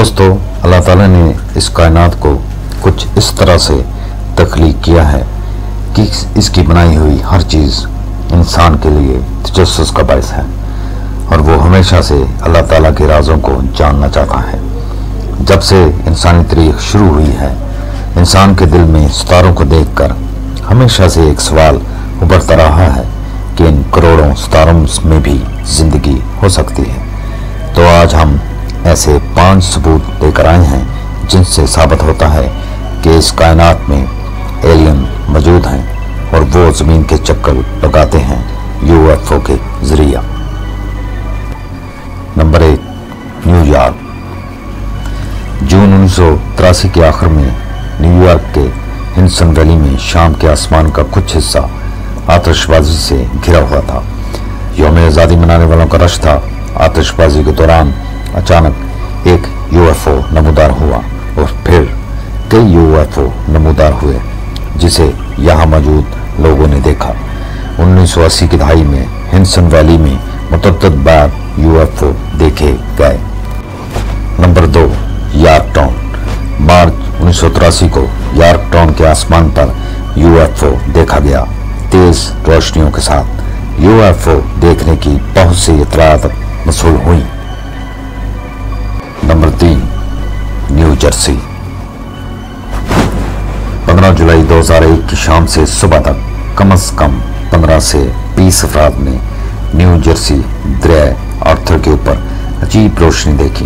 दोस्तों, अल्लाह ताला ने इस कायनात को कुछ इस तरह से तख्लीक किया है कि इसकी बनाई हुई हर चीज़ इंसान के लिए तजस्सुस का बायस है और वो हमेशा से अल्लाह ताला के राज़ों को जानना चाहता है। जब से इंसानी तारीख शुरू हुई है, इंसान के दिल में सितारों को देखकर हमेशा से एक सवाल उभरता रहा है कि इन करोड़ों सितारों में भी जिंदगी हो सकती है। तो आज हम ऐसे 5 सबूत लेकर आए हैं जिनसे साबित होता है कि इस कायनात में एलियन मौजूद हैं और वो ज़मीन के चक्कर लगाते हैं यूएफओ के जरिया। Number 1, New York. जून 1983 के आखिर में न्यूयॉर्क के हिडसन वैली में शाम के आसमान का कुछ हिस्सा आतिशबाजी से घिरा हुआ था। यौम आज़ादी मनाने वालों का रश था। आतिशबाजी के दौरान अचानक एक यूएफओ नमूदार हुआ और फिर कई यूएफओ नमूदार हुए जिसे यहाँ मौजूद लोगों ने देखा। 1980 की दहाई में हिडसन वैली में मुतअद्दिद बार यूएफओ देखे गए। Number 2, Yorktown. मार्च 1983 को यॉर्कटाउन के आसमान पर यूएफओ देखा गया। तेज रोशनियों के साथ यूएफओ देखने की बहुत सी इतलात मौसूल हुई। Number 3, new Jersey. 15 जुलाई 2001 की शाम से सुबह तक कम से कम 15 से 20 अफराद ने न्यू जर्सी दरिया आर्थर के ऊपर अजीब रोशनी देखी।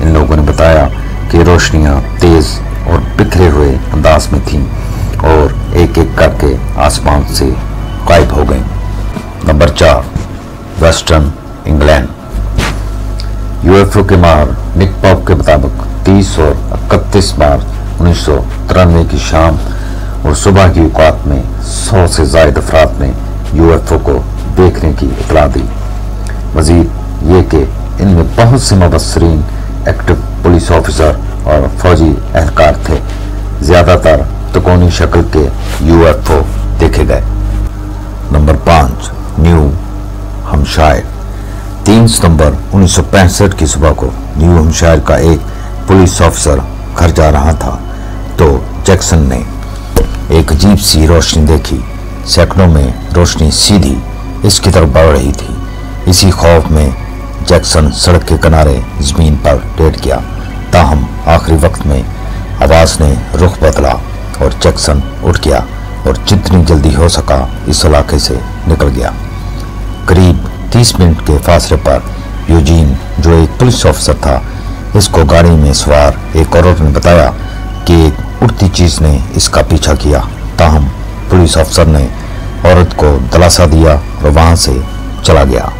इन लोगों ने बताया कि रोशनियां तेज और बिखरे हुए अंदाज में थीं और एक एक करके आसमान से गायब हो गईं। Number 4, western England. यूएफओ के माहर निक पॉप के मुताबिक 30 और 31 मार्च 1993 की शाम और सुबह की औकात में 100 से ज़ायद अफराद ने यूएफओ को देखने की इतला दी। मजीद ये कि इनमें बहुत से मुबस्सिरीन, एक्टिव पुलिस ऑफिसर और फौजी एहलकार थे। ज़्यादातर त्रिकोणी शक्ल के यूएफओ देखे गए। Number 5, new Hampshire. 3 सितंबर 1965 की सुबह को न्यू हैम्पशायर का एक पुलिस ऑफिसर घर जा रहा था तो जैक्सन ने एक अजीब सी रोशनी देखी। सैकड़ों में रोशनी सीधी इसकी तरफ बढ़ रही थी। इसी खौफ में जैक्सन सड़क के किनारे जमीन पर लेट गया। ताहम आखिरी वक्त में आवाज़ ने रुख बदला और जैक्सन उठ गया और जितनी जल्दी हो सका इस इलाके से निकल गया। करीब 30 मिनट के फासले पर यूजीन, जो एक पुलिस ऑफिसर था, इसको गाड़ी में सवार एक औरत ने बताया कि एक उड़ती चीज़ ने इसका पीछा किया। ताहम पुलिस अफसर ने औरत को दिलासा दिया और वहाँ से चला गया।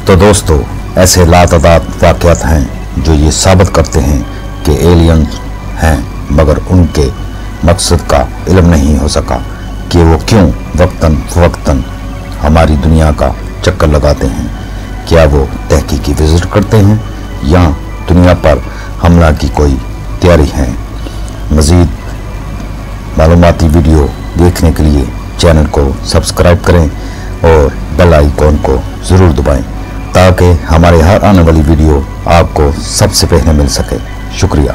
तो दोस्तों, ऐसे लातादाद वाक़यात हैं जो ये साबित करते हैं कि एलियन हैं, मगर उनके मकसद का इल्म नहीं हो सका कि वो क्यों वक्तन फ़वक्तन हमारी दुनिया का चक्कर लगाते हैं। क्या वो तहकीकी विजिट करते हैं या दुनिया पर हमला की कोई तैयारी है? मज़ीद मालूमाती वीडियो देखने के लिए चैनल को सब्सक्राइब करें और बेल आइकॉन को ज़रूर दबाएं ताकि हमारे हर आने वाली वीडियो आपको सबसे पहले मिल सके। शुक्रिया।